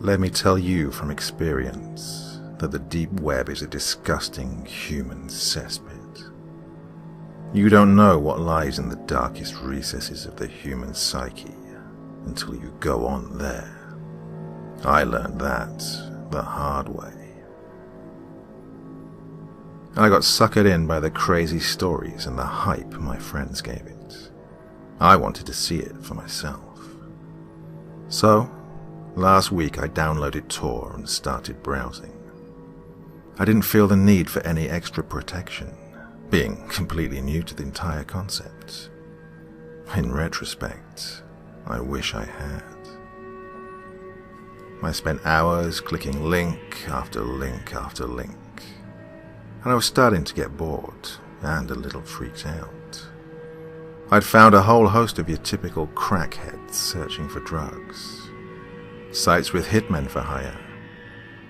let me tell you from experience that the deep web is a disgusting human cesspit. You don't know what lies in the darkest recesses of the human psyche until you go on there. I learned that the hard way. I got suckered in by the crazy stories and the hype my friends gave it. I wanted to see it for myself. So, last week I downloaded Tor and started browsing. I didn't feel the need for any extra protection, being completely new to the entire concept. In retrospect, I wish I had. I spent hours clicking link after link after link, and I was starting to get bored and a little freaked out. I'd found a whole host of your typical crackheads searching for drugs, sites with hitmen for hire,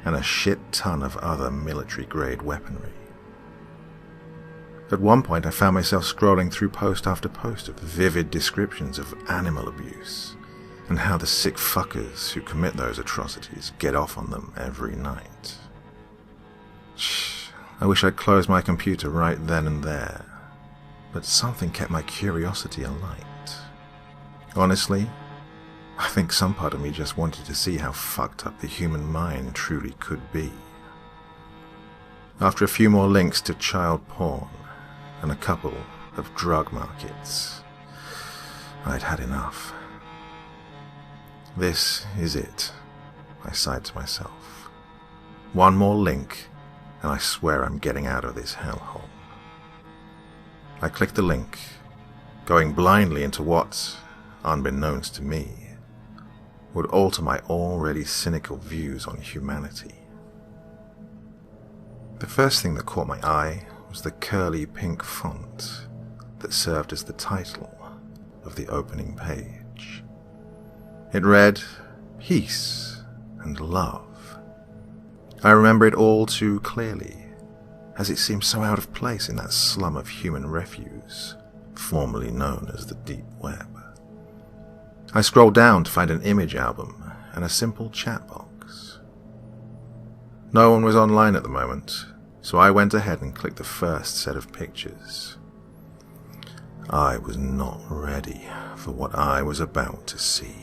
and a shit ton of other military-grade weaponry. At one point I found myself scrolling through post after post of vivid descriptions of animal abuse, and how the sick fuckers who commit those atrocities get off on them every night. I wish I'd closed my computer right then and there, but something kept my curiosity alight. Honestly, I think some part of me just wanted to see how fucked up the human mind truly could be. After a few more links to child porn and a couple of drug markets, I'd had enough. This is it, I sighed to myself. One more link, and I swear I'm getting out of this hellhole. I clicked the link, going blindly into what, unbeknownst to me, would alter my already cynical views on humanity. The first thing that caught my eye was the curly pink font that served as the title of the opening page. It read, "Peace and Love." I remember it all too clearly, as it seemed so out of place in that slum of human refuse, formerly known as the Deep Web. I scrolled down to find an image album and a simple chat box. No one was online at the moment, so I went ahead and clicked the first set of pictures. I was not ready for what I was about to see.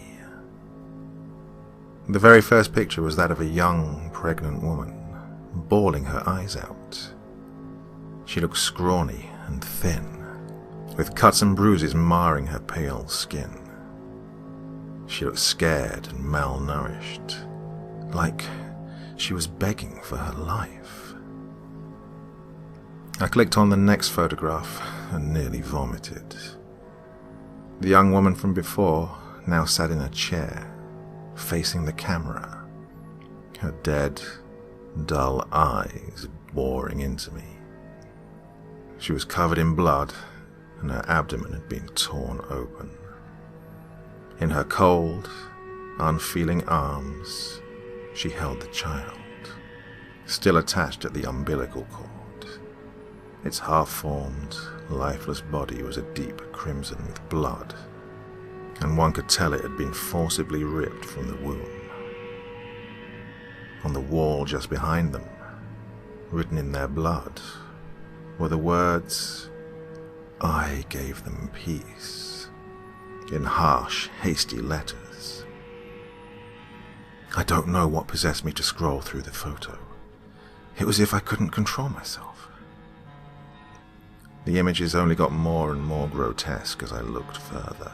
The very first picture was that of a young, pregnant woman, bawling her eyes out. She looked scrawny and thin, with cuts and bruises marring her pale skin. She looked scared and malnourished, like she was begging for her life. I clicked on the next photograph and nearly vomited. The young woman from before now sat in a chair, facing the camera, her dead, dull eyes boring into me. She was covered in blood, and her abdomen had been torn open. In her cold, unfeeling arms, she held the child, still attached at the umbilical cord. Its half-formed, lifeless body was a deep crimson with blood, and one could tell it had been forcibly ripped from the womb. On the wall just behind them, written in their blood, were the words, "I gave them peace," in harsh, hasty letters. I don't know what possessed me to scroll through the photo. It was as if I couldn't control myself. The images only got more and more grotesque as I looked further.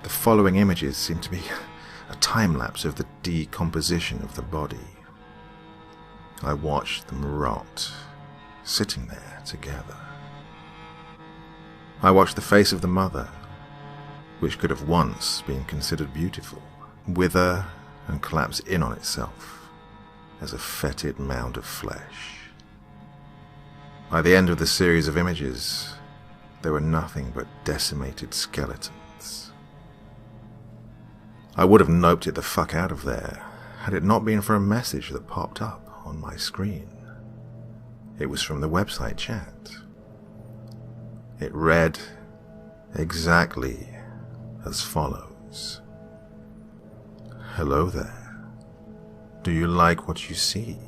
The following images seemed to be a time-lapse of the decomposition of the body. I watched them rot, sitting there together. I watched the face of the mother, which could have once been considered beautiful, wither and collapse in on itself as a fetid mound of flesh. By the end of the series of images, there were nothing but decimated skeletons. I would have noped it the fuck out of there had it not been for a message that popped up on my screen. It was from the website chat. It read exactly as follows. "Hello there. Do you like what you see?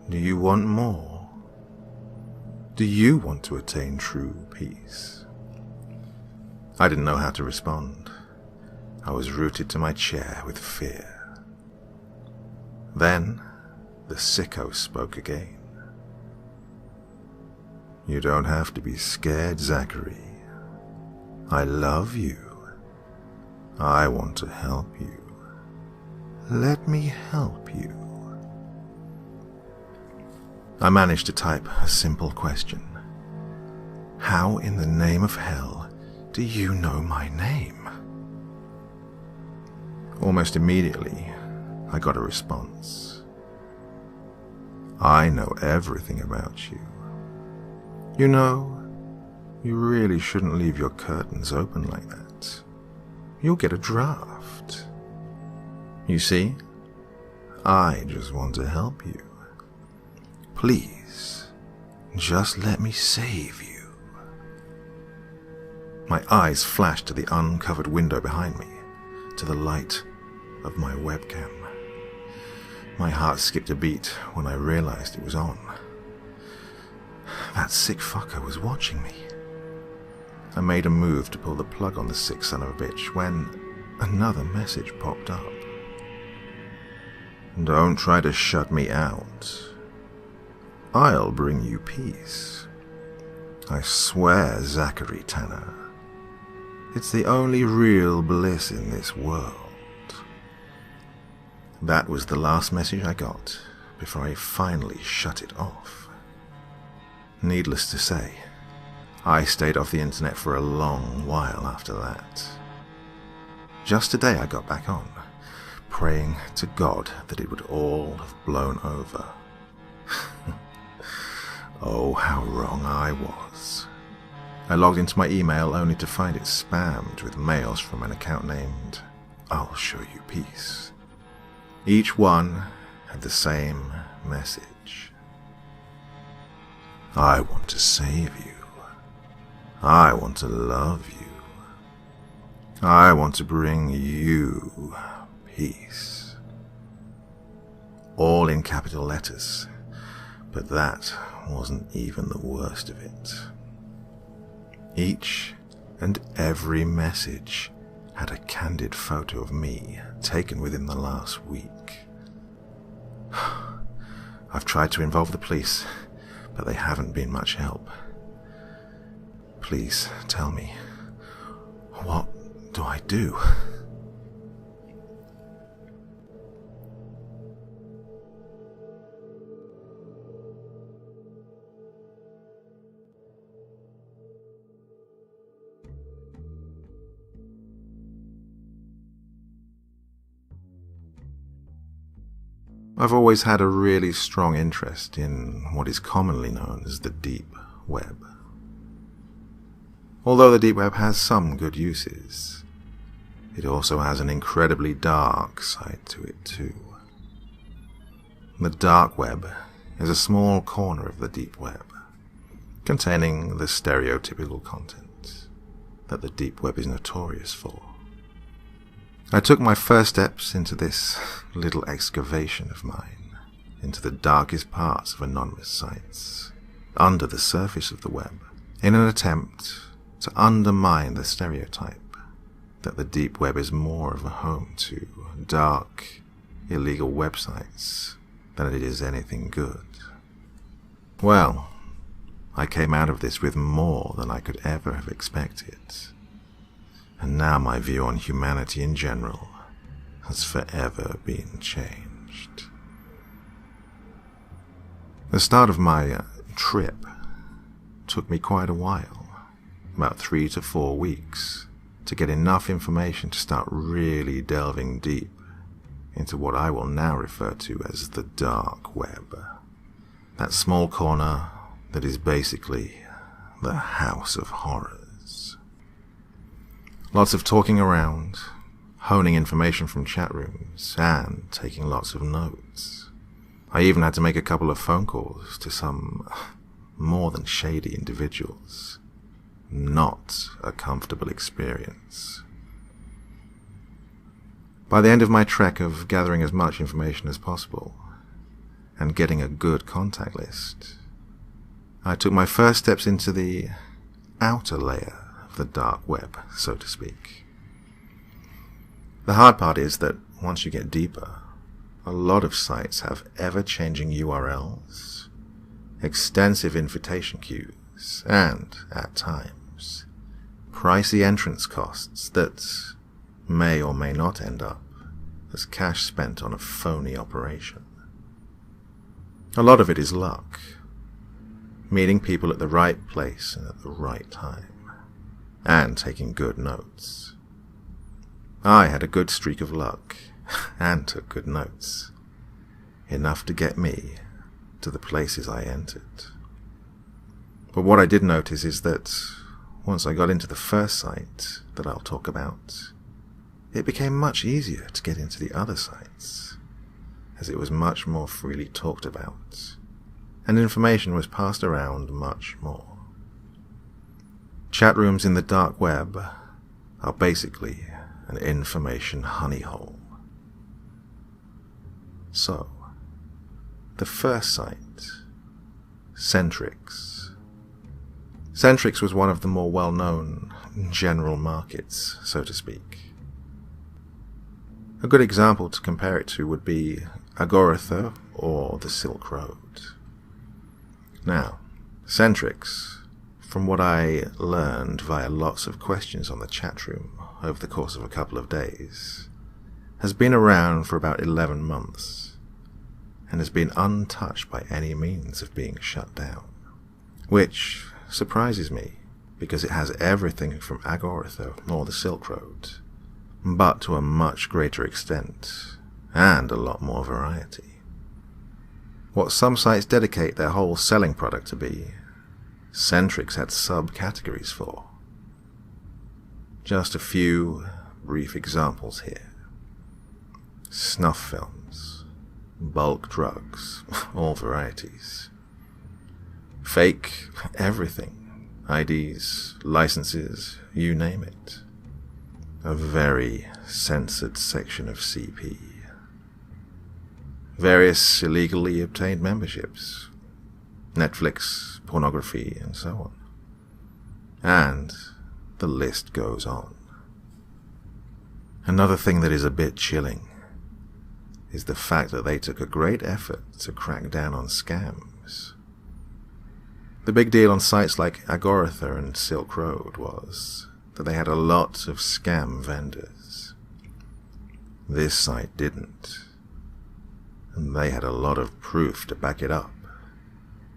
Do you want more? Do you want to attain true peace? I didn't know how to respond. I was rooted to my chair with fear. Then, the sicko spoke again. You don't have to be scared, Zachary. I love you. I want to help you. Let me help you. I managed to type a simple question. How in the name of hell do you know my name? Almost immediately, I got a response. I know everything about you. You know, you really shouldn't leave your curtains open like that. You'll get a draft. You see, I just want to help you. Please, just let me save you. My eyes flashed to the uncovered window behind me, to the light of my webcam. My heart skipped a beat when I realized it was on. That sick fucker was watching me. I made a move to pull the plug on the sick son of a bitch when another message popped up. Don't try to shut me out. I'll bring you peace. I swear, Zachary Tanner. It's the only real bliss in this world. That was the last message I got before I finally shut it off. Needless to say, I stayed off the internet for a long while after that. Just today I got back on, praying to God that it would all have blown over. Oh, how wrong I was. I logged into my email only to find it spammed with mails from an account named I'll Show You Peace. Each one had the same message. I want to save you. I want to love you. I want to bring you peace. All in capital letters, but that wasn't even the worst of it. Each and every message had a candid photo of me taken within the last week. I've tried to involve the police, but they haven't been much help. Please tell me, what do I do? I've always had a really strong interest in what is commonly known as the deep web. Although the deep web has some good uses, it also has an incredibly dark side to it too. The dark web is a small corner of the deep web, containing the stereotypical content that the deep web is notorious for. I took my first steps into this little excavation of mine, into the darkest parts of anonymous sites, under the surface of the web, in an attempt to undermine the stereotype that the deep web is more of a home to dark, illegal websites than it is anything good. Well, I came out of this with more than I could ever have expected. And now my view on humanity in general has forever been changed. The start of my trip took me quite a while, about 3 to 4 weeks, to get enough information to start really delving deep into what I will now refer to as the dark web. That small corner that is basically the house of horrors. Lots of talking around, honing information from chat rooms, and taking lots of notes. I even had to make a couple of phone calls to some more than shady individuals. Not a comfortable experience. By the end of my trek of gathering as much information as possible and getting a good contact list, I took my first steps into the outer layer of the dark web, so to speak. The hard part is that once you get deeper, a lot of sites have ever-changing URLs, extensive invitation queues, and, at times, pricey entrance costs that may or may not end up as cash spent on a phony operation. A lot of it is luck, meeting people at the right place and at the right time, and taking good notes. I had a good streak of luck, and took good notes, enough to get me to the places I entered. But what I did notice is that once I got into the first site that I'll talk about, it became much easier to get into the other sites, as it was much more freely talked about, and information was passed around much more. Chat rooms in the dark web are basically an information honeyhole. So, the first site, Centrix. Centrix was one of the more well-known general markets, so to speak. A good example to compare it to would be Agorotha or the Silk Road. Now, Centrix, from what I learned via lots of questions on the chat room over the course of a couple of days, has been around for about 11 months, and has been untouched by any means of being shut down, which surprises me, because it has everything from Agorotha or the Silk Road, but to a much greater extent, and a lot more variety. What some sites dedicate their whole selling product to be, Centrix had subcategories for. Just a few brief examples here. Snuff films, bulk drugs, all varieties. Fake everything, IDs, licenses, you name it. A very censored section of CP. Various illegally obtained memberships, Netflix, pornography, and so on. And the list goes on. Another thing that is a bit chilling is the fact that they took a great effort to crack down on scams. The big deal on sites like Agorotha and Silk Road was that they had a lot of scam vendors. This site didn't, and they had a lot of proof to back it up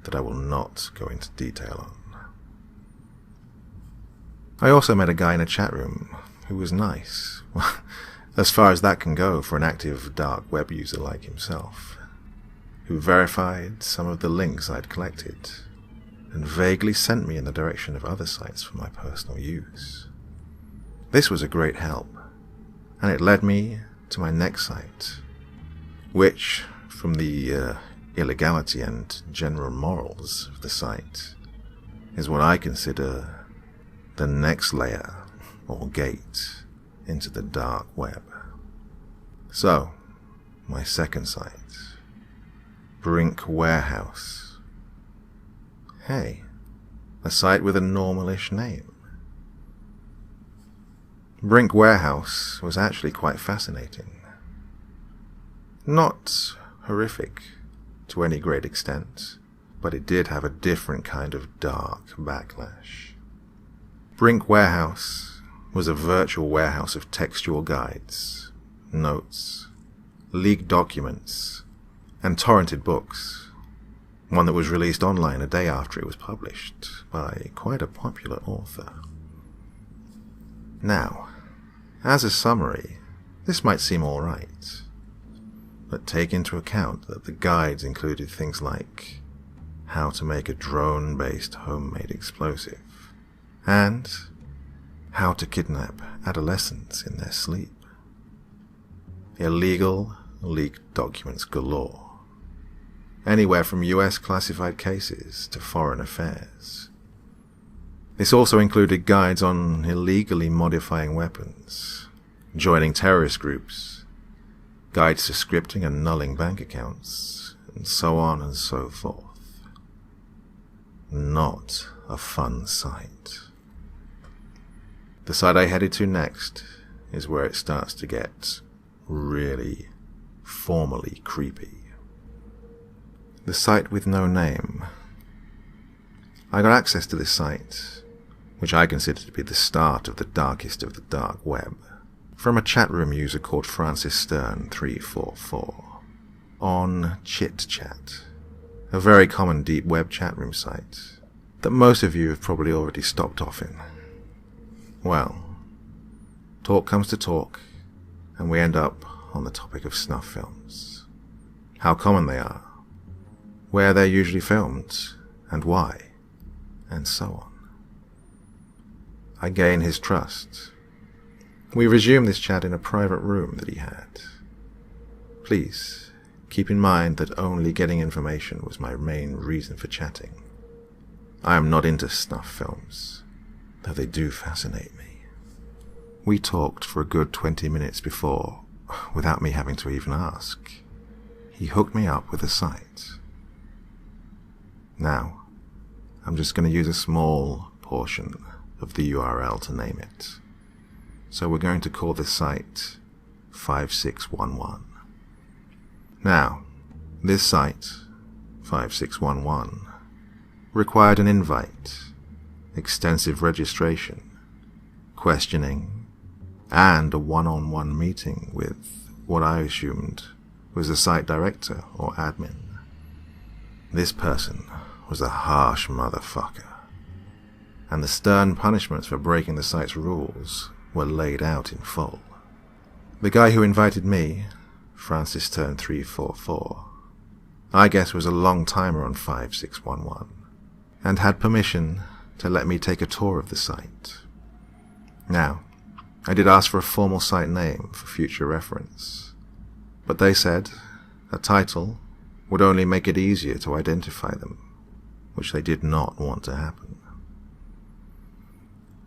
that I will not go into detail on. I also met a guy in a chat room who was nice, as far as that can go for an active dark web user like himself, who verified some of the links I'd collected and vaguely sent me in the direction of other sites for my personal use. This was a great help, and it led me to my next site, which, from the illegality and general morals of the site, is what I consider the next layer or gate into the dark web. So, my second site, Brink Warehouse. Hey, a site with a normal-ish name. Brink Warehouse was actually quite fascinating. Not horrific to any great extent, but it did have a different kind of dark backlash. Brink Warehouse was a virtual warehouse of textual guides, notes, leaked documents, and torrented books, one that was released online a day after it was published by quite a popular author. Now, as a summary, this might seem alright, but take into account that the guides included things like how to make a drone-based homemade explosive, and how to kidnap adolescents in their sleep. Illegal, leaked documents galore, anywhere from US classified cases to foreign affairs. This also included guides on illegally modifying weapons, joining terrorist groups, guides to scripting and nulling bank accounts, and so on and so forth. Not a fun sight. The site I headed to next is where it starts to get really formally creepy. The site with no name. I got access to this site, which I consider to be the start of the darkest of the dark web, from a chat room user called Francis Stern 344 on ChitChat, a very common deep web chat room site that most of you have probably already stopped off in. Well, talk comes to talk, and we end up on the topic of snuff films, how common they are, where they're usually filmed, and why, and so on. I gain his trust. We resume this chat in a private room that he had. Please, keep in mind that only getting information was my main reason for chatting. I am not into snuff films, though they do fascinate me. We talked for a good 20 minutes before, without me having to even ask. He hooked me up with a site. Now, I'm just going to use a small portion of the URL to name it. So we're going to call this site 5611. Now, this site, 5611, required an invite, extensive registration, questioning, and a one-on-one meeting with what I assumed was the site director or admin. This person was a harsh motherfucker, and the stern punishments for breaking the site's rules were laid out in full. The guy who invited me, Francis Stern 344, I guess was a long-timer on 5611, and had permission to let me take a tour of the site. Now, I did ask for a formal site name for future reference, but they said a title would only make it easier to identify them, which they did not want to happen.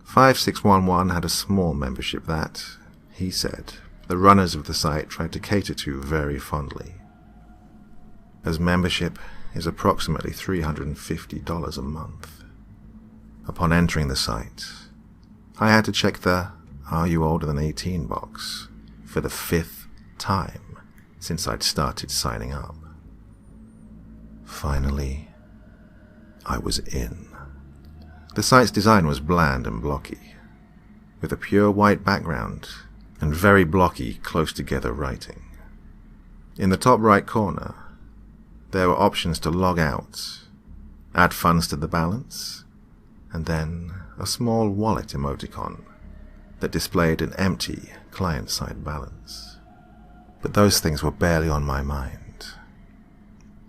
5611 had a small membership that, he said, the runners of the site tried to cater to very fondly, as membership is approximately $350 a month. Upon entering the site, I had to check the "Are you older than 18" box for the 5th time since I'd started signing up. Finally, I was in. The site's design was bland and blocky, with a pure white background and very blocky, close-together writing. In the top right corner, there were options to log out, add funds to the balance, and then a small wallet emoticon that displayed an empty client-side balance. But those things were barely on my mind.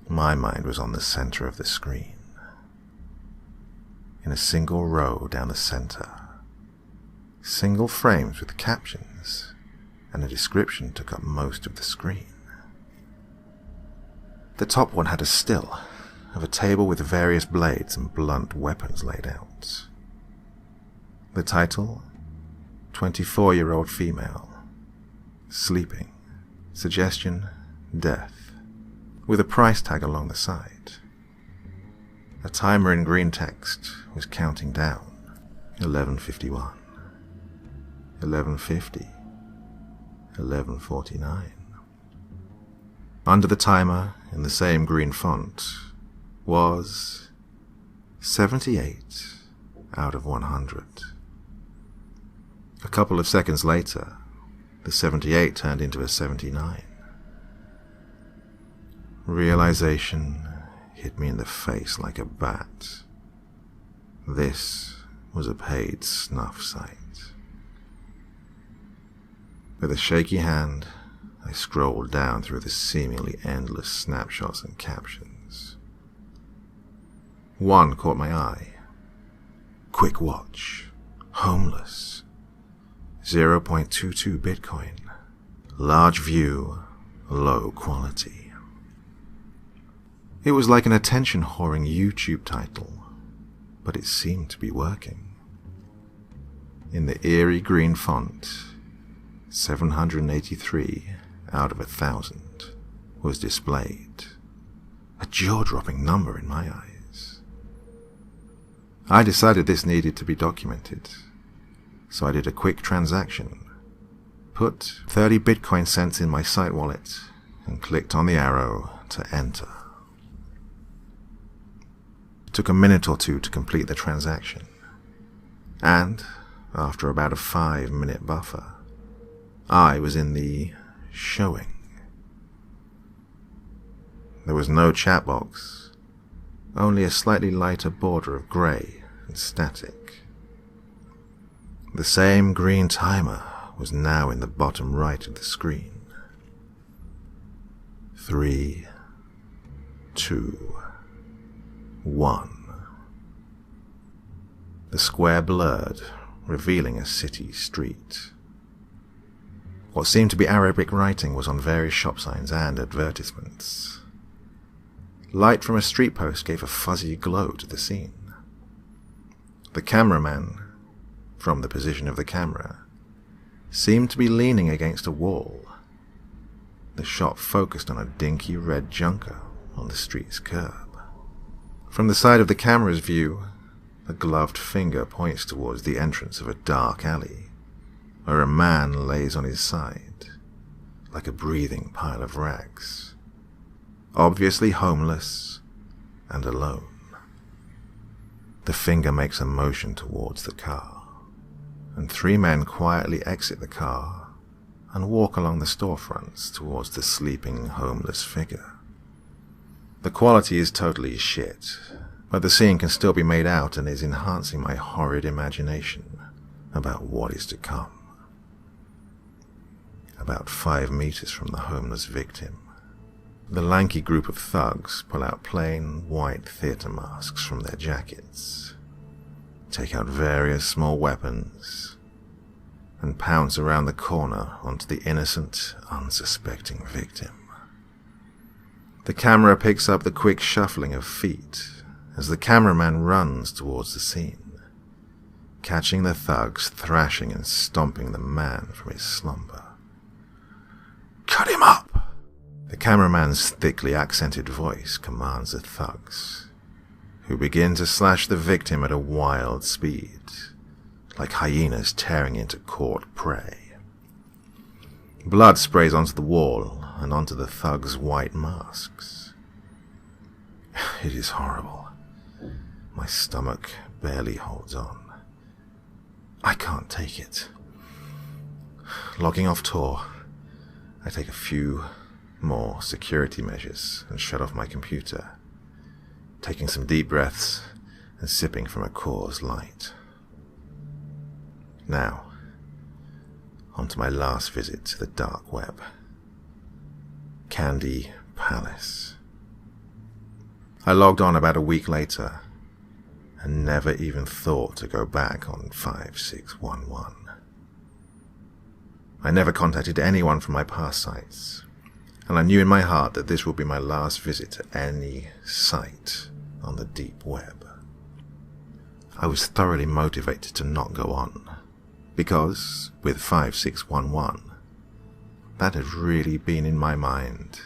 My mind was on the center of the screen. In a single row down the center, single frames with captions and a description took up most of the screen. The top one had a still of a table with various blades and blunt weapons laid out. The title, 24-year-old female, sleeping, suggestion, death, with a price tag along the side. A timer in green text was counting down. 11:51, 11:50, 11:49. Under the timer, in the same green font, was 78 out of 100. A couple of seconds later, the 78 turned into a 79. Realization hit me in the face like a bat. This was a paid snuff site. With a shaky hand, I scrolled down through the seemingly endless snapshots and captions. One caught my eye. Quick watch. Homeless. 0.22 Bitcoin. Large view. Low quality. It was like an attention-whoring YouTube title, but it seemed to be working. In the eerie green font, 783 out of 1,000 was displayed, a jaw-dropping number in my eyes. I decided this needed to be documented, so I did a quick transaction, put 30 Bitcoin cents in my site wallet, and clicked on the arrow to enter. It took a minute or two to complete the transaction, and after about a 5-minute buffer, I was in the showing. There was no chat box, only a slightly lighter border of grey and static. The same green timer was now in the bottom right of the screen. 3, 2, 1. The square blurred, revealing a city street. What seemed to be Arabic writing was on various shop signs and advertisements. Light from a street post gave a fuzzy glow to the scene. The cameraman, from the position of the camera, seemed to be leaning against a wall. The shot focused on a dinky red junker on the street's curb. From the side of the camera's view, a gloved finger points towards the entrance of a dark alley, where a man lays on his side, like a breathing pile of rags, obviously homeless and alone. The finger makes a motion towards the car, and 3 men quietly exit the car and walk along the storefronts towards the sleeping homeless figure. The quality is totally shit, but the scene can still be made out and is enhancing my horrid imagination about what is to come. About 5 meters from the homeless victim, the lanky group of thugs pull out plain white theater masks from their jackets, take out various small weapons, and pounce around the corner onto the innocent, unsuspecting victim. The camera picks up the quick shuffling of feet as the cameraman runs towards the scene, catching the thugs thrashing and stomping the man from his slumber. "Cut him up!" The cameraman's thickly accented voice commands the thugs, who begin to slash the victim at a wild speed, like hyenas tearing into caught prey. Blood sprays onto the wall and onto the thugs' white masks. It is horrible. My stomach barely holds on. I can't take it. Logging off Tor, I take a few more security measures and shut off my computer, taking some deep breaths and sipping from a Coors Light. Now, on to my last visit to the dark web. Candy Palace. I logged on about a week later and never even thought to go back on 5611. I never contacted anyone from my past sites, and I knew in my heart that this would be my last visit to any site on the deep web. I was thoroughly motivated to not go on, because, with 5611, that had really been in my mind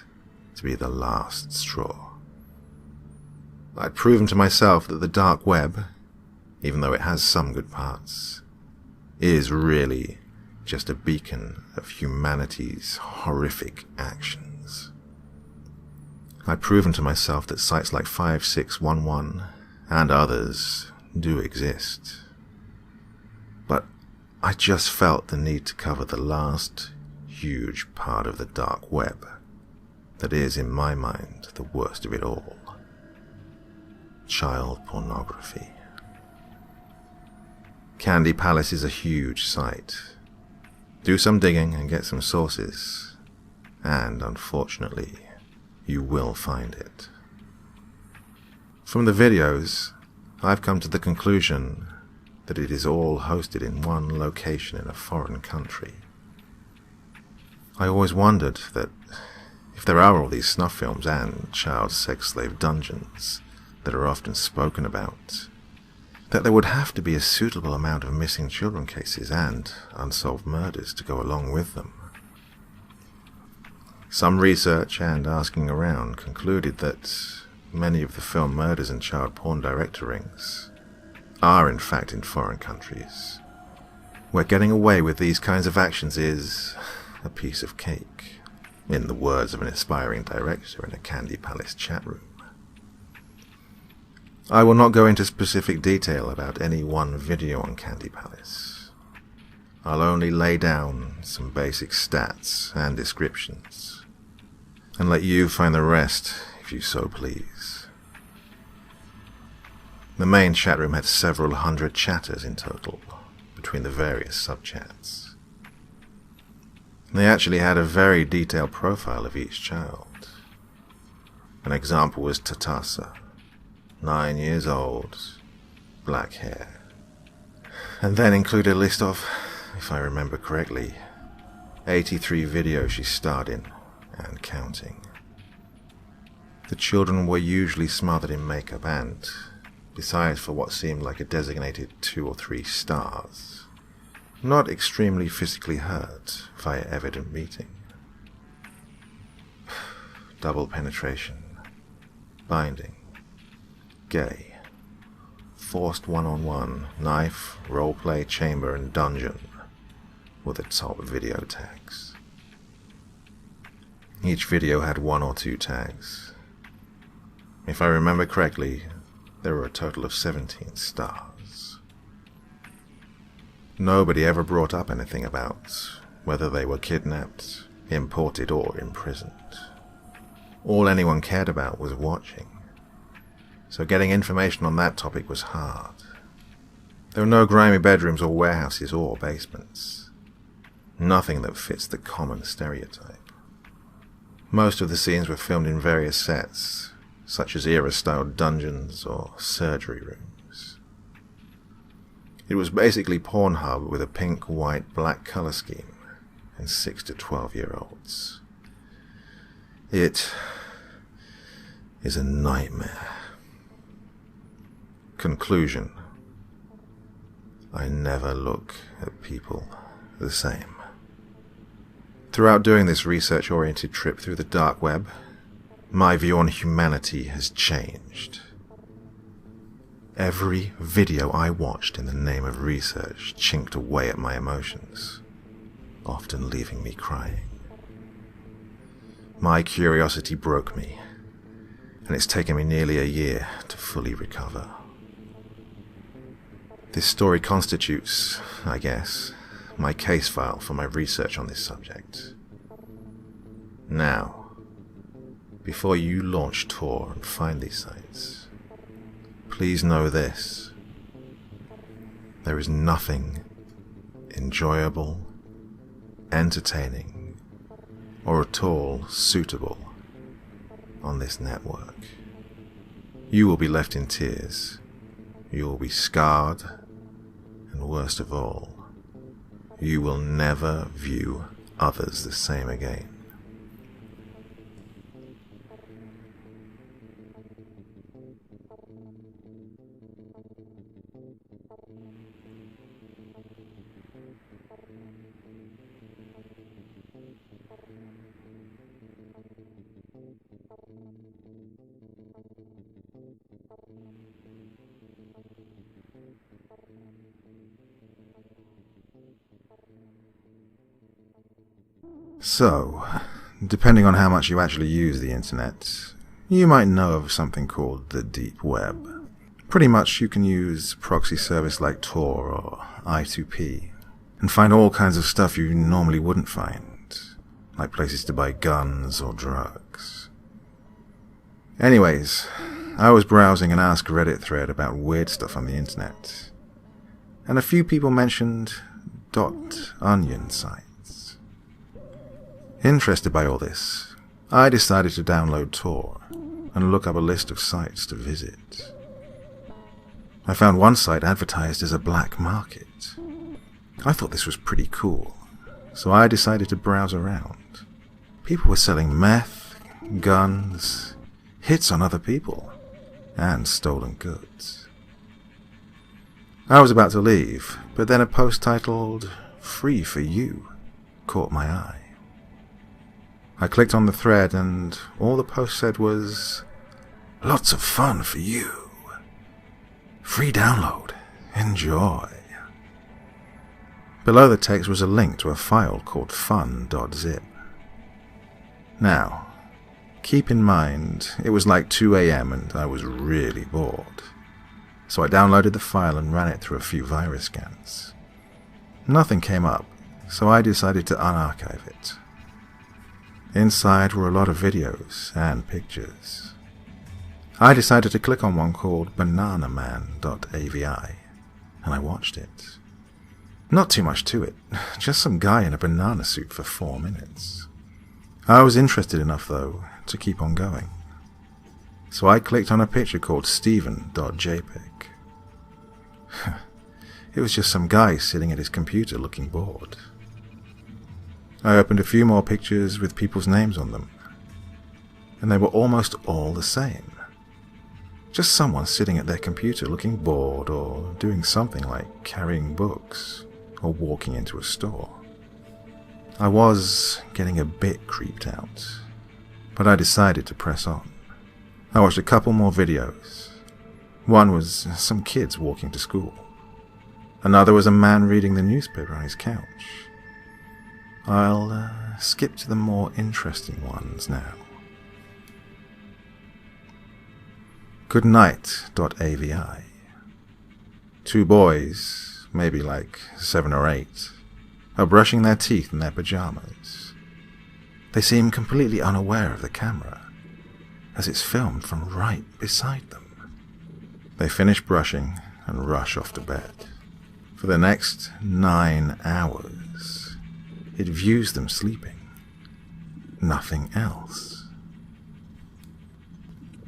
to be the last straw. I'd proven to myself that the dark web, even though it has some good parts, is really just a beacon of humanity's horrific actions. I'd proven to myself that sites like 5611 and others do exist. But I just felt the need to cover the last huge part of the dark web that is, in my mind, the worst of it all. Child pornography. Candy Palace is a huge site. Do some digging and get some sources, and unfortunately, you will find it. From the videos, I've come to the conclusion that it is all hosted in one location in a foreign country. I always wondered that if there are all these snuff films and child sex slave dungeons that are often spoken about, that there would have to be a suitable amount of missing children cases and unsolved murders to go along with them. Some research and asking around concluded that many of the film murders and child porn director rings are in fact in foreign countries, where getting away with these kinds of actions is a piece of cake, in the words of an aspiring director in a Candy Palace chat room. I will not go into specific detail about any one video on Candy Palace. I'll only lay down some basic stats and descriptions, and let you find the rest if you so please. The main chat room had several hundred chatters in total, between the various sub-chats. They actually had a very detailed profile of each child. An example was Tatasa, 9 years old, black hair, and then included a list of, if I remember correctly, 83 videos she starred in, and counting. The children were usually smothered in makeup and, besides for what seemed like a designated 2 or 3 stars, not extremely physically hurt via evident beating. Double penetration, binding, gay, forced one-on-one, knife, roleplay, chamber, and dungeon were the top video tags. Each video had 1 or 2 tags. If I remember correctly, there were a total of 17 stars. Nobody ever brought up anything about whether they were kidnapped, imported, or imprisoned. All anyone cared about was watching, so getting information on that topic was hard. There were no grimy bedrooms or warehouses or basements. Nothing that fits the common stereotype. Most of the scenes were filmed in various sets, such as era-style dungeons or surgery rooms. It was basically Pornhub with a pink, white, black color scheme and 6 to 12-year-olds. It is a nightmare. Conclusion: I never look at people the same. Throughout doing this research-oriented trip through the dark web, my view on humanity has changed. Every video I watched in the name of research chinked away at my emotions, often leaving me crying. My curiosity broke me, and it's taken me nearly a year to fully recover. This story constitutes, I guess, my case file for my research on this subject. Now, before you launch Tor and find these sites, please know this: there is nothing enjoyable, entertaining, or at all suitable on this network. You will be left in tears, you will be scarred, and worst of all, you will never view others the same again. So, depending on how much you actually use the internet, you might know of something called the deep web. Pretty much you can use proxy service like Tor or I2P and find all kinds of stuff you normally wouldn't find, like places to buy guns or drugs. Anyways, I was browsing an Ask Reddit thread about weird stuff on the internet, and a few people mentioned .onion sites. Interested by all this, I decided to download Tor and look up a list of sites to visit. I found one site advertised as a black market. I thought this was pretty cool, so I decided to browse around. People were selling meth, guns, hits on other people, and stolen goods. I was about to leave, but then a post titled "Free for You" caught my eye. I clicked on the thread and all the post said was, "Lots of fun for you. Free download. Enjoy." Below the text was a link to a file called fun.zip. Now, keep in mind, it was like 2 a.m. and I was really bored. So I downloaded the file and ran it through a few virus scans. Nothing came up, so I decided to unarchive it. Inside were a lot of videos and pictures. I decided to click on one called bananaman.avi, and I watched it. Not too much to it, just some guy in a banana suit for 4 minutes. I was interested enough, though, to keep on going. So I clicked on a picture called Steven.jpg. It was just some guy sitting at his computer looking bored. I opened a few more pictures with people's names on them, and they were almost all the same. Just someone sitting at their computer looking bored or doing something like carrying books or walking into a store. I was getting a bit creeped out, but I decided to press on. I watched a couple more videos. One was some kids walking to school. Another was a man reading the newspaper on his couch. I'll skip to the more interesting ones now. Goodnight.avi. 2 boys, maybe like 7 or 8, are brushing their teeth in their pajamas. They seem completely unaware of the camera, as it's filmed from right beside them. They finish brushing and rush off to bed. For the next 9 hours, it views them sleeping. Nothing else.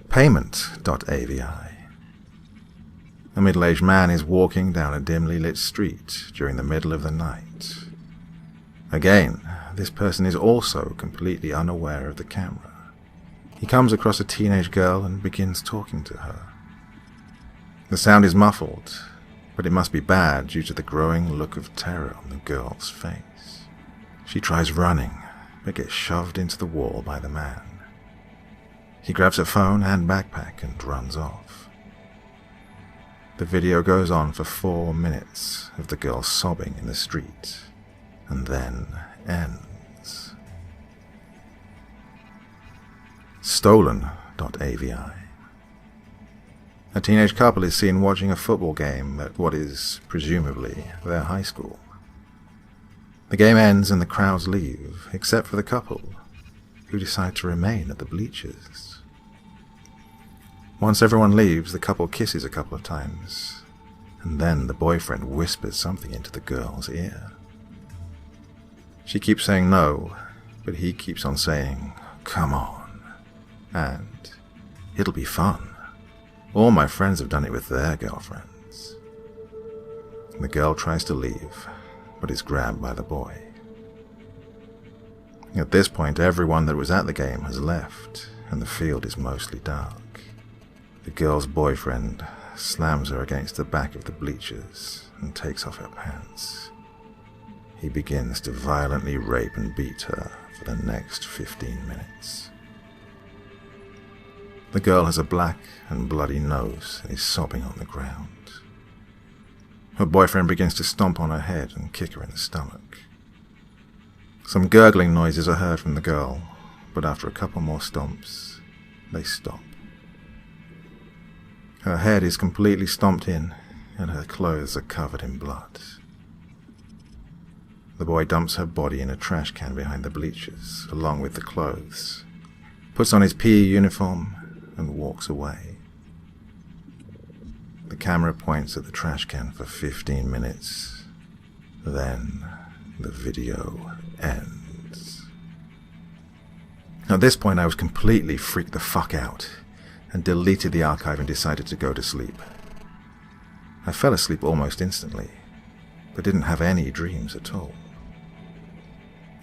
Payment.avi. A middle-aged man is walking down a dimly lit street during the middle of the night. Again, this person is also completely unaware of the camera. He comes across a teenage girl and begins talking to her. The sound is muffled, but it must be bad due to the growing look of terror on the girl's face. She tries running, but gets shoved into the wall by the man. He grabs her phone and backpack and runs off. The video goes on for 4 minutes of the girl sobbing in the street, and then ends. Stolen.avi. A teenage couple is seen watching a football game at what is, presumably, their high school. The game ends and the crowds leave, except for the couple, who decide to remain at the bleachers. Once everyone leaves, the couple kisses a couple of times, and then the boyfriend whispers something into the girl's ear. She keeps saying no, but he keeps on saying, "Come on," and "It'll be fun. All my friends have done it with their girlfriends." The girl tries to leave, but is grabbed by the boy. At this point, everyone that was at the game has left, and the field is mostly dark. The girl's boyfriend slams her against the back of the bleachers and takes off her pants. He begins to violently rape and beat her for the next 15 minutes. The girl has a black and bloody nose and is sobbing on the ground. Her boyfriend begins to stomp on her head and kick her in the stomach. Some gurgling noises are heard from the girl, but after a couple more stomps, they stop. Her head is completely stomped in, and her clothes are covered in blood. The boy dumps her body in a trash can behind the bleachers, along with the clothes, puts on his PE uniform, and walks away. The camera points at the trash can for 15 minutes. Then the video ends. At this point, I was completely freaked the fuck out, and deleted the archive and decided to go to sleep. I fell asleep almost instantly, but didn't have any dreams at all.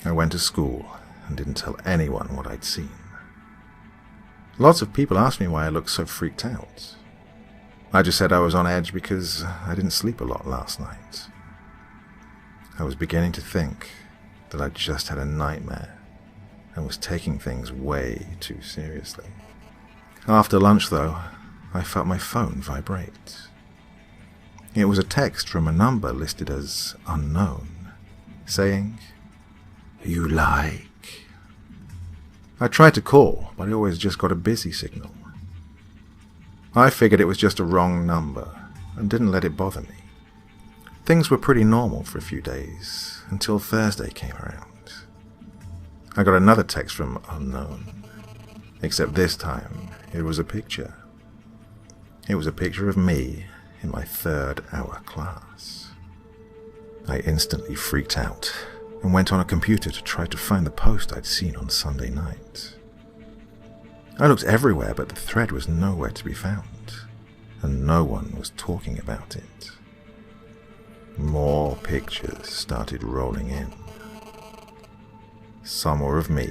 I went to school and didn't tell anyone what I'd seen. Lots of people asked me why I looked so freaked out. I just said I was on edge because I didn't sleep a lot last night. I was beginning to think that I'd just had a nightmare, and was taking things way too seriously. After lunch, though, I felt my phone vibrate. It was a text from a number listed as unknown, saying, "You like?" I tried to call, but I always just got a busy signal. I figured it was just a wrong number and didn't let it bother me. Things were pretty normal for a few days, until Thursday came around. I got another text from unknown, except this time it was a picture. It was a picture of me in my 3rd hour class. I instantly freaked out and went on a computer to try to find the post I'd seen on Sunday night. I looked everywhere, but the thread was nowhere to be found, and no one was talking about it. More pictures started rolling in. Some were of me,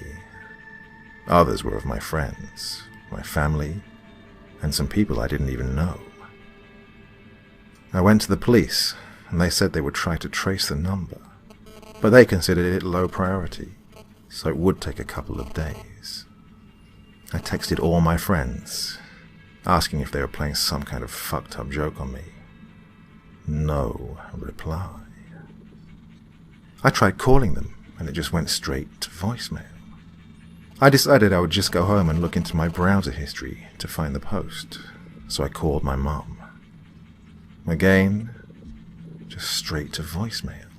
others were of my friends, my family, and some people I didn't even know. I went to the police, and they said they would try to trace the number, but they considered it low priority, so it would take a couple of days. I texted all my friends, asking if they were playing some kind of fucked up joke on me. No reply. I tried calling them, and it just went straight to voicemail. I decided I would just go home and look into my browser history to find the post, so I called my mum. Again, just straight to voicemail.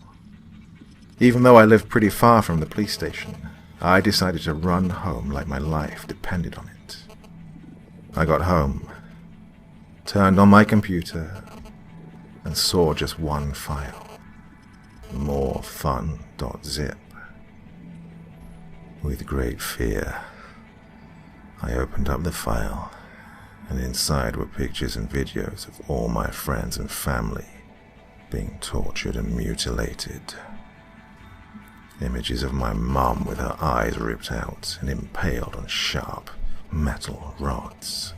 Even though I lived pretty far from the police station, I decided to run home like my life depended on it. I got home, turned on my computer, and saw just one file. morefun.zip. With great fear, I opened up the file, and inside were pictures and videos of all my friends and family being tortured and mutilated. Images of my mum with her eyes ripped out and impaled on sharp metal rods.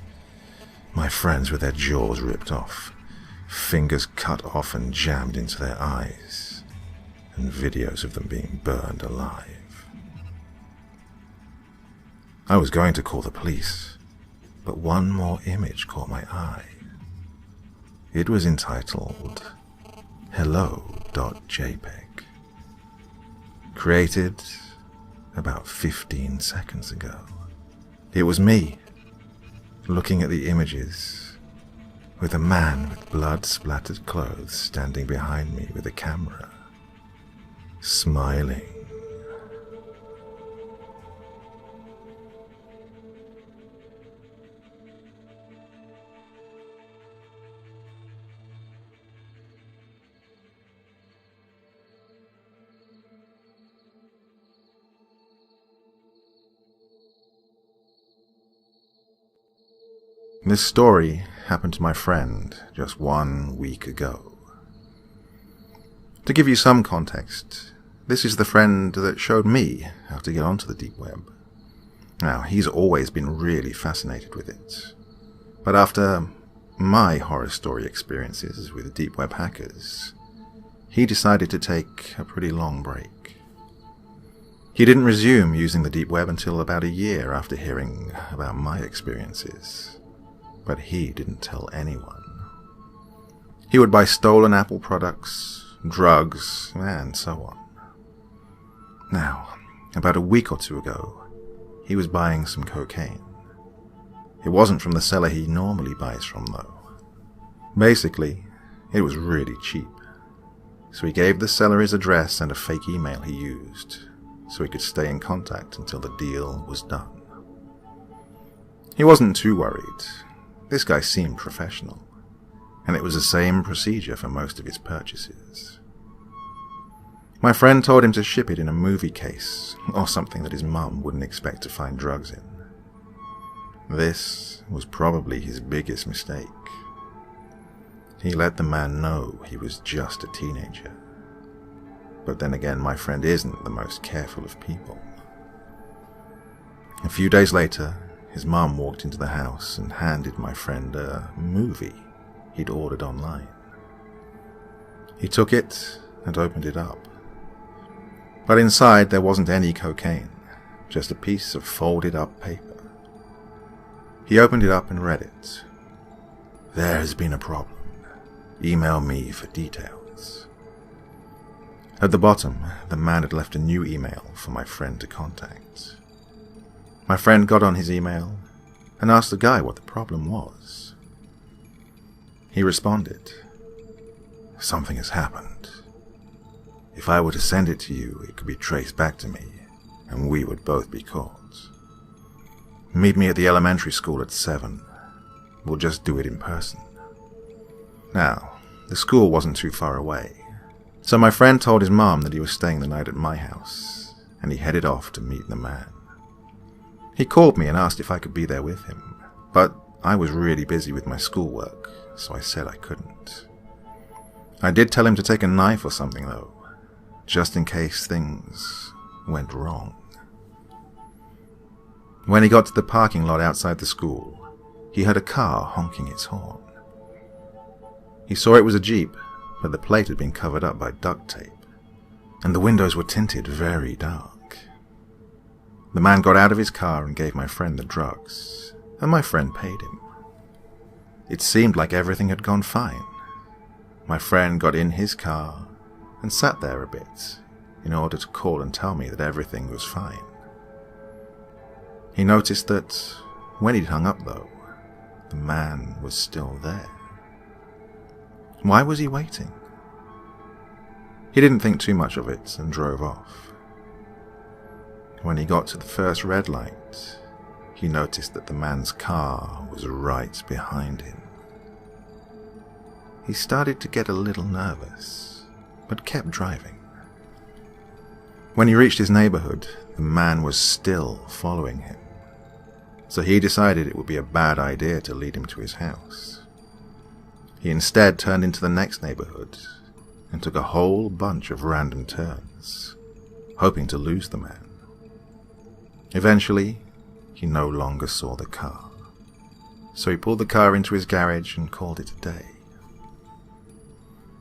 My friends with their jaws ripped off, fingers cut off and jammed into their eyes, and videos of them being burned alive. I was going to call the police, but one more image caught my eye. It was entitled hello.jpg. Created about 15 seconds ago. It was me, looking at the images, with a man with blood-splattered clothes standing behind me with a camera, smiling. This story happened to my friend just 1 week ago. To give you some context, this is the friend that showed me how to get onto the deep web. Now, he's always been really fascinated with it, but after my horror story experiences with deep web hackers, he decided to take a pretty long break. He didn't resume using the deep web until about a year after hearing about my experiences. But he didn't tell anyone. He would buy stolen Apple products, drugs, and so on. Now, about a week or two ago, he was buying some cocaine. It wasn't from the seller he normally buys from, though. Basically, it was really cheap. So he gave the seller his address and a fake email he used, so he could stay in contact until the deal was done. He wasn't too worried. This guy seemed professional, and it was the same procedure for most of his purchases. My friend told him to ship it in a movie case, or something that his mum wouldn't expect to find drugs in. This was probably his biggest mistake. He let the man know he was just a teenager. But then again, my friend isn't the most careful of people. A few days later, his mum walked into the house and handed my friend a movie he'd ordered online. He took it and opened it up. But inside there wasn't any cocaine, just a piece of folded up paper. He opened it up and read it. "There has been a problem. Email me for details." At the bottom, the man had left a new email for my friend to contact. My friend got on his email and asked the guy what the problem was. He responded, "Something has happened. If I were to send it to you, it could be traced back to me, and we would both be caught. Meet me at the elementary school at 7. We'll just do it in person." Now, the school wasn't too far away, so my friend told his mom that he was staying the night at my house, and he headed off to meet the man. He called me and asked if I could be there with him, but I was really busy with my schoolwork, so I said I couldn't. I did tell him to take a knife or something though, just in case things went wrong. When he got to the parking lot outside the school, he heard a car honking its horn. He saw it was a Jeep, but the plate had been covered up by duct tape, and the windows were tinted very dark. The man got out of his car and gave my friend the drugs, and my friend paid him. It seemed like everything had gone fine. My friend got in his car and sat there a bit in order to call and tell me that everything was fine. He noticed that when he'd hung up though, the man was still there. Why was he waiting? He didn't think too much of it and drove off. When he got to the first red light, he noticed that the man's car was right behind him. He started to get a little nervous, but kept driving. When he reached his neighborhood, the man was still following him, so he decided it would be a bad idea to lead him to his house. He instead turned into the next neighborhood and took a whole bunch of random turns, hoping to lose the man. Eventually, he no longer saw the car, so he pulled the car into his garage and called it a day.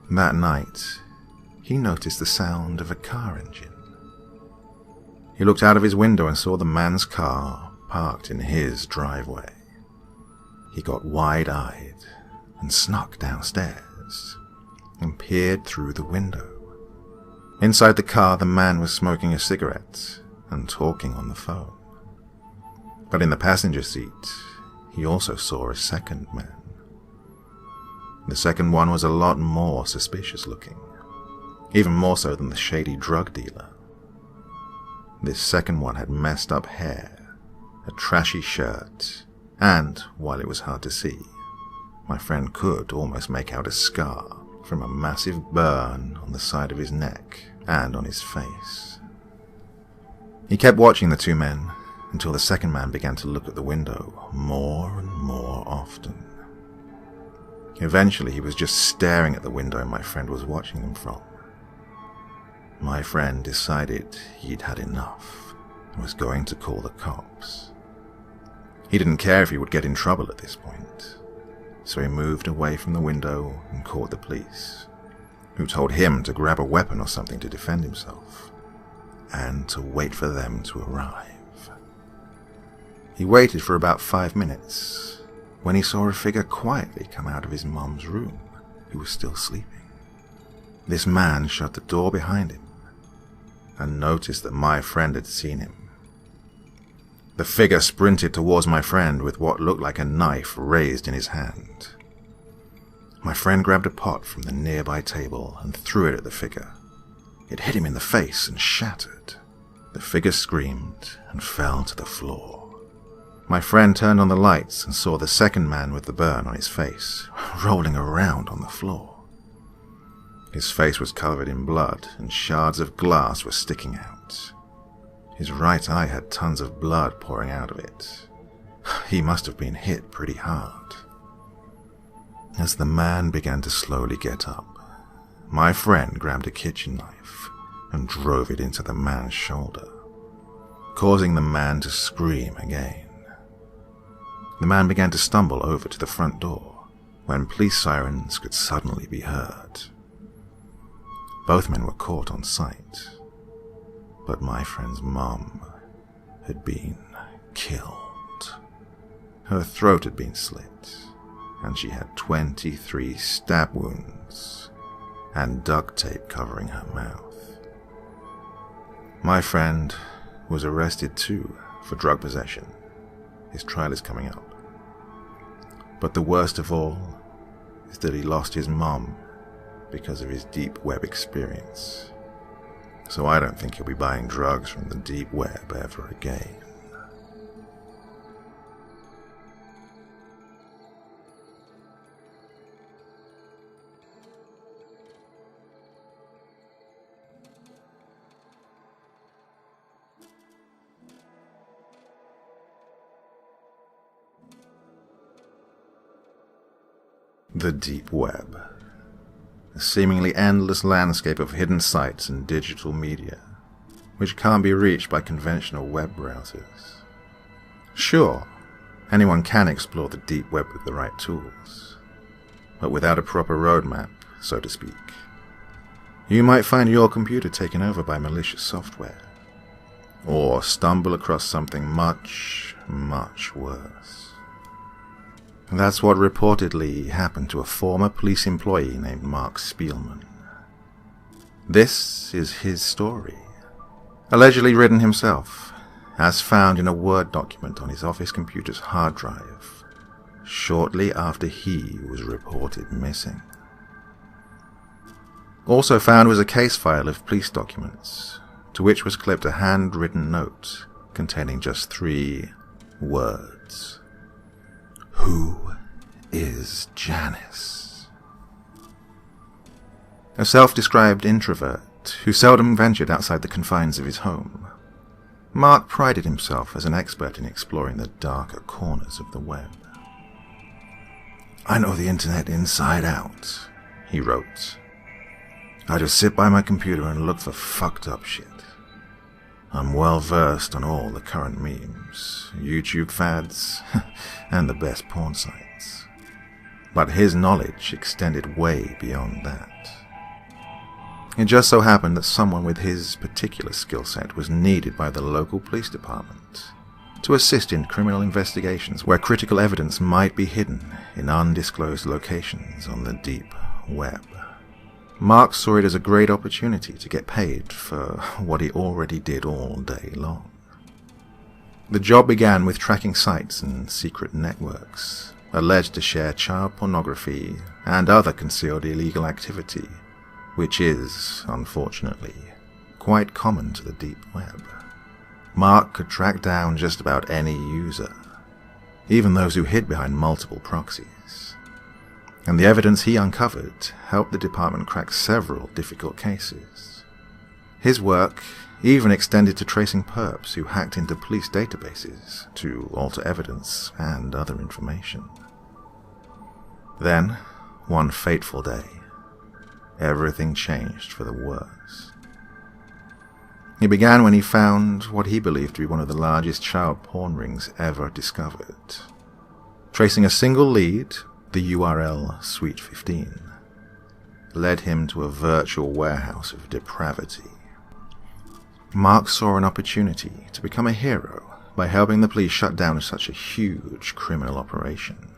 That night, he noticed the sound of a car engine. He looked out of his window and saw the man's car parked in his driveway. He got wide-eyed and snuck downstairs and peered through the window. Inside the car, the man was smoking a cigarette and talking on the phone. But in the passenger seat, he also saw a second man. The second one was a lot more suspicious looking, even more so than the shady drug dealer. This second one had messed up hair, a trashy shirt, and, while it was hard to see, my friend could almost make out a scar from a massive burn on the side of his neck and on his face. He kept watching the two men until the second man began to look at the window more and more often. Eventually, he was just staring at the window my friend was watching them from. My friend decided he'd had enough and was going to call the cops. He didn't care if he would get in trouble at this point, so he moved away from the window and called the police, who told him to grab a weapon or something to defend himself, and to wait for them to arrive. He waited for about 5 minutes, when he saw a figure quietly come out of his mum's room, who was still sleeping. This man shut the door behind him, and noticed that my friend had seen him. The figure sprinted towards my friend with what looked like a knife raised in his hand. My friend grabbed a pot from the nearby table and threw it at the figure. It hit him in the face and shattered. The figure screamed and fell to the floor. My friend turned on the lights and saw the second man with the burn on his face, rolling around on the floor. His face was covered in blood and shards of glass were sticking out. His right eye had tons of blood pouring out of it. He must have been hit pretty hard. As the man began to slowly get up, my friend grabbed a kitchen knife and drove it into the man's shoulder, causing the man to scream again. The man began to stumble over to the front door when police sirens could suddenly be heard. Both men were caught on sight, but my friend's mum had been killed. Her throat had been slit, and she had 23 stab wounds and duct tape covering her mouth. My friend was arrested too for drug possession. His trial is coming up. But the worst of all is that he lost his mom because of his deep web experience. So I don't think he'll be buying drugs from the deep web ever again. The deep web. A seemingly endless landscape of hidden sites and digital media, which can't be reached by conventional web browsers. Sure, anyone can explore the deep web with the right tools, but without a proper roadmap, so to speak. You might find your computer taken over by malicious software, or stumble across something much, much worse. That's what reportedly happened to a former police employee named Mark Spielman. This is his story, allegedly written himself, as found in a Word document on his office computer's hard drive, shortly after he was reported missing. Also found was a case file of police documents, to which was clipped a handwritten note containing just 3 words. Who is Janice? A self-described introvert who seldom ventured outside the confines of his home, Mark prided himself as an expert in exploring the darker corners of the web. I know the internet inside out, he wrote. I just sit by my computer and look for fucked up shit. I'm well versed on all the current memes, YouTube fads, and the best porn sites. But his knowledge extended way beyond that. It just so happened that someone with his particular skill set was needed by the local police department to assist in criminal investigations where critical evidence might be hidden in undisclosed locations on the deep web. Mark saw it as a great opportunity to get paid for what he already did all day long. The job began with tracking sites and secret networks alleged to share child pornography and other concealed illegal activity, which is, unfortunately, quite common to the deep web. Mark could track down just about any user, even those who hid behind multiple proxies. And the evidence he uncovered helped the department crack several difficult cases. His work even extended to tracing perps who hacked into police databases to alter evidence and other information. Then, one fateful day, everything changed for the worse. It began when he found what he believed to be one of the largest child porn rings ever discovered. Tracing a single lead, the URL Suite 15, led him to a virtual warehouse of depravity. Mark saw an opportunity to become a hero by helping the police shut down such a huge criminal operation.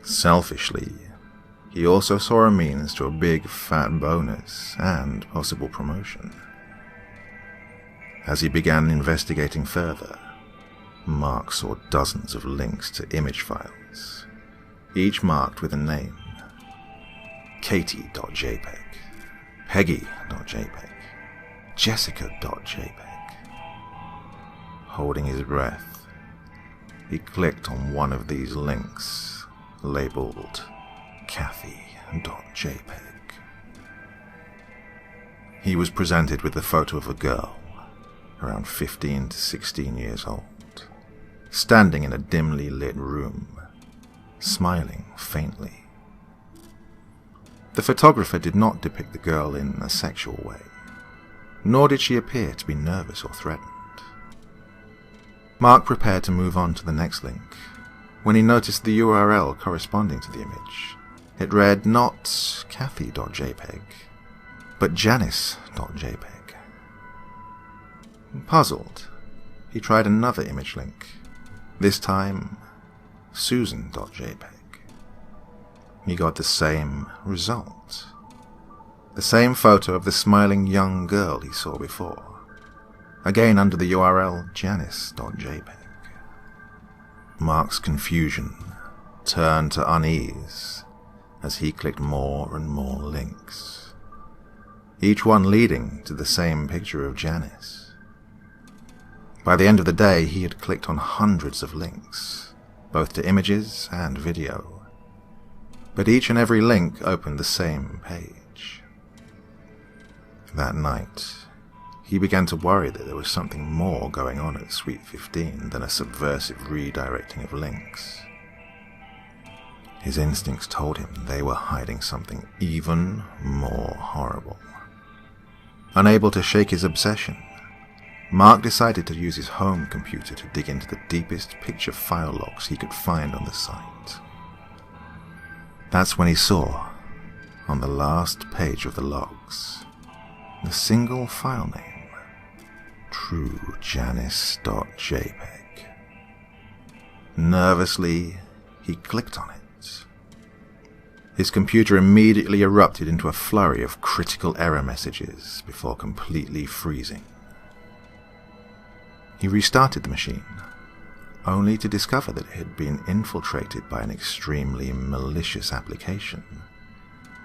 Selfishly, he also saw a means to a big fat bonus and possible promotion. As he began investigating further, Mark saw dozens of links to image files, each marked with a name: Katie.jpg, Peggy.jpg, Jessica.jpg. Holding his breath, he clicked on one of these links, labeled Kathy.jpg. He was presented with the photo of a girl, around 15 to 16 years old, standing in a dimly lit room, smiling faintly. The photographer did not depict the girl in a sexual way, nor did she appear to be nervous or threatened. Mark prepared to move on to the next link, when he noticed the URL corresponding to the image. It read not Kathy.jpg, but Janice.jpg. Puzzled, he tried another image link, this time Susan.jpg. He got the same result. The same photo of the smiling young girl he saw before, again under the URL Janice.jpg. Mark's confusion turned to unease as he clicked more and more links, each one leading to the same picture of Janice. By the end of the day, he had clicked on hundreds of links, both to images and video, but each and every link opened the same page. That night, he began to worry that there was something more going on at Suite 15 than a subversive redirecting of links. His instincts told him they were hiding something even more horrible. Unable to shake his obsession, Mark decided to use his home computer to dig into the deepest picture file logs he could find on the site. That's when he saw, on the last page of the logs, the single file name, TrueJanice.jpg. Nervously, he clicked on it. His computer immediately erupted into a flurry of critical error messages before completely freezing. He restarted the machine, only to discover that it had been infiltrated by an extremely malicious application,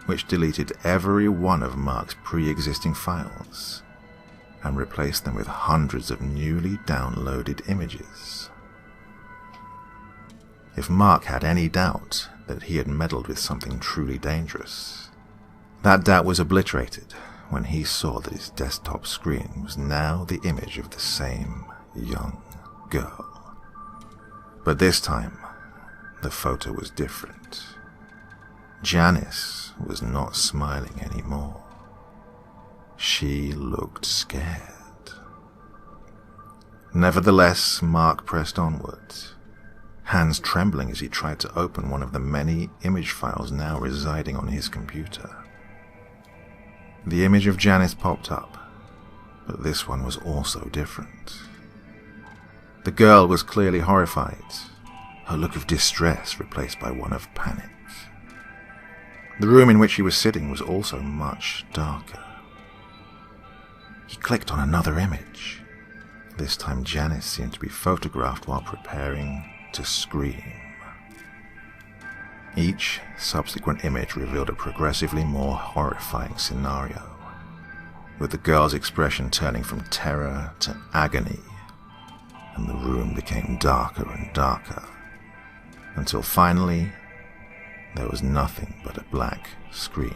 which deleted every one of Mark's pre-existing files and replaced them with hundreds of newly downloaded images. If Mark had any doubt that he had meddled with something truly dangerous, that doubt was obliterated when he saw that his desktop screen was now the image of the same young girl. But this time, the photo was different. Janice was not smiling anymore. She looked scared. Nevertheless, Mark pressed onward, hands trembling as he tried to open one of the many image files now residing on his computer. The image of Janice popped up, but this one was also different. The girl was clearly horrified, her look of distress replaced by one of panic. The room in which she was sitting was also much darker. He clicked on another image. This time Janice seemed to be photographed while preparing to scream. Each subsequent image revealed a progressively more horrifying scenario, with the girl's expression turning from terror to agony, and the room became darker and darker, until finally there was nothing but a black screen.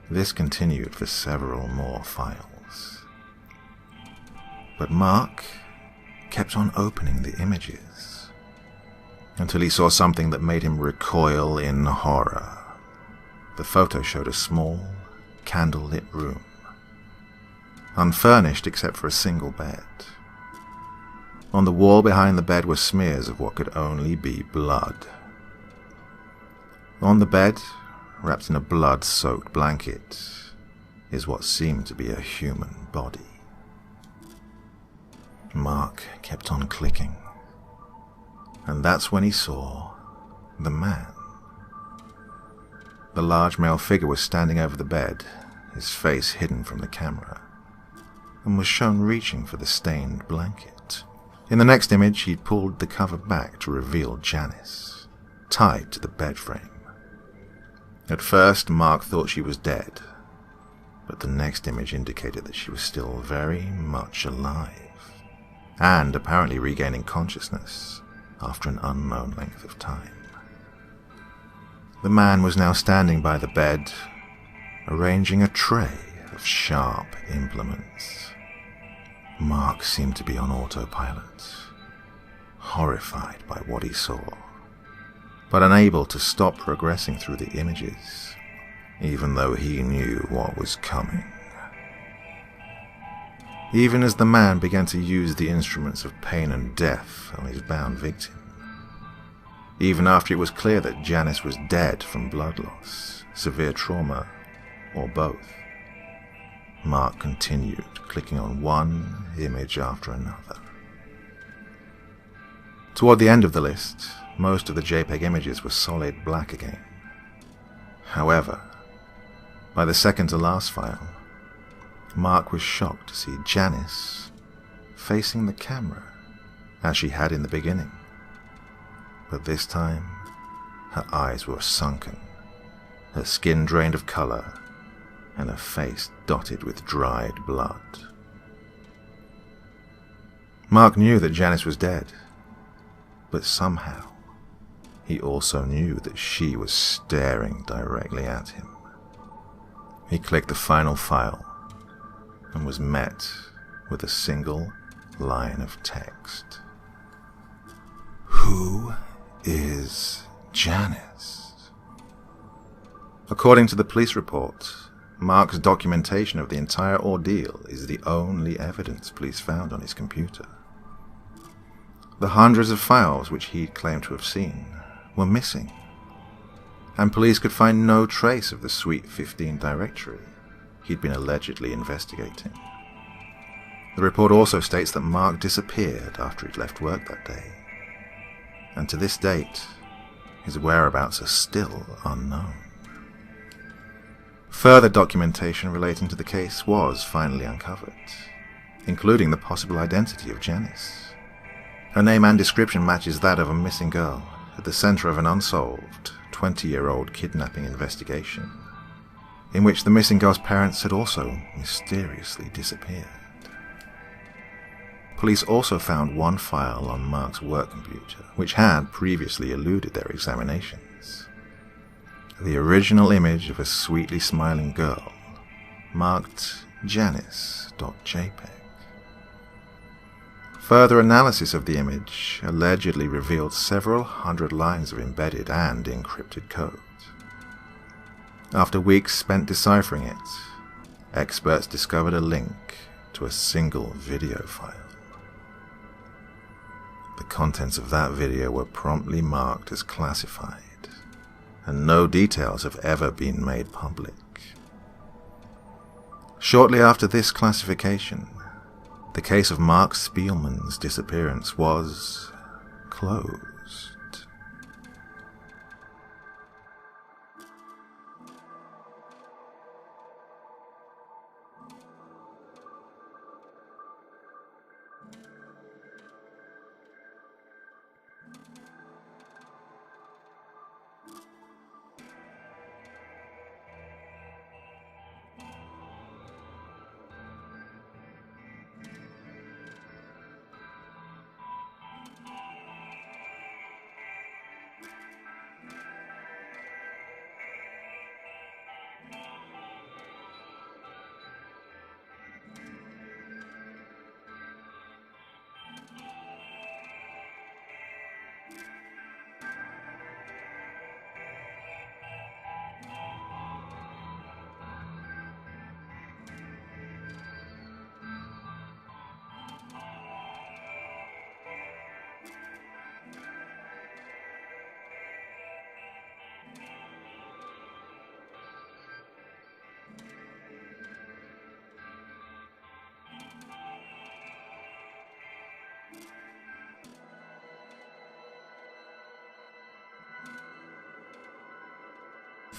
This continued for several more files. But Mark kept on opening the images, until he saw something that made him recoil in horror. The photo showed a small, candle-lit room, unfurnished except for a single bed. On the wall behind the bed were smears of what could only be blood. On the bed, wrapped in a blood-soaked blanket, is what seemed to be a human body. Mark kept on clicking, and that's when he saw the man. The large male figure was standing over the bed, his face hidden from the camera, and was shown reaching for the stained blanket. In the next image, he'd pulled the cover back to reveal Janice, tied to the bed frame. At first, Mark thought she was dead, but the next image indicated that she was still very much alive, and apparently regaining consciousness after an unknown length of time. The man was now standing by the bed, arranging a tray of sharp implements. Mark seemed to be on autopilot, horrified by what he saw, but unable to stop progressing through the images, even though he knew what was coming. Even as the man began to use the instruments of pain and death on his bound victim, even after it was clear that Janice was dead from blood loss, severe trauma, or both, Mark continued, clicking on one image after another. Toward the end of the list, most of the JPEG images were solid black again. However, by the second to last file, Mark was shocked to see Janice facing the camera as she had in the beginning. But this time, her eyes were sunken, her skin drained of color, and her face dotted with dried blood. Mark knew that Janice was dead, but somehow he also knew that she was staring directly at him. He clicked the final file and was met with a single line of text. Who is Janice? According to the police report, Mark's documentation of the entire ordeal is the only evidence police found on his computer. The hundreds of files which he claimed to have seen were missing, and police could find no trace of the Suite 15 directory he'd been allegedly investigating. The report also states that Mark disappeared after he'd left work that day, and to this date, his whereabouts are still unknown. Further documentation relating to the case was finally uncovered, including the possible identity of Janice. Her name and description matches that of a missing girl at the center of an unsolved 20-year-old kidnapping investigation, in which the missing girl's parents had also mysteriously disappeared. Police also found one file on Mark's work computer, which had previously eluded their examinations. The original image of a sweetly smiling girl, marked Janice.jpg. Further analysis of the image allegedly revealed several hundred lines of embedded and encrypted code. After weeks spent deciphering it, experts discovered a link to a single video file. The contents of that video were promptly marked as classified, and no details have ever been made public. Shortly after this classification, the case of Mark Spielman's disappearance was closed.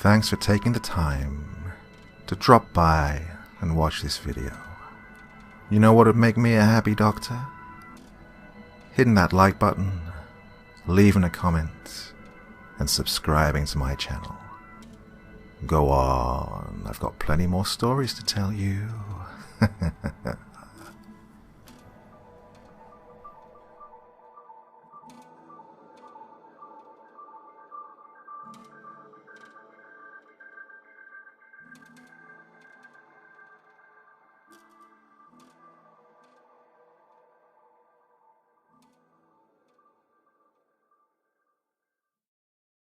Thanks for taking the time to drop by and watch this video. You know what would make me a happy doctor? Hitting that like button, leaving a comment, and subscribing to my channel. Go on, I've got plenty more stories to tell you.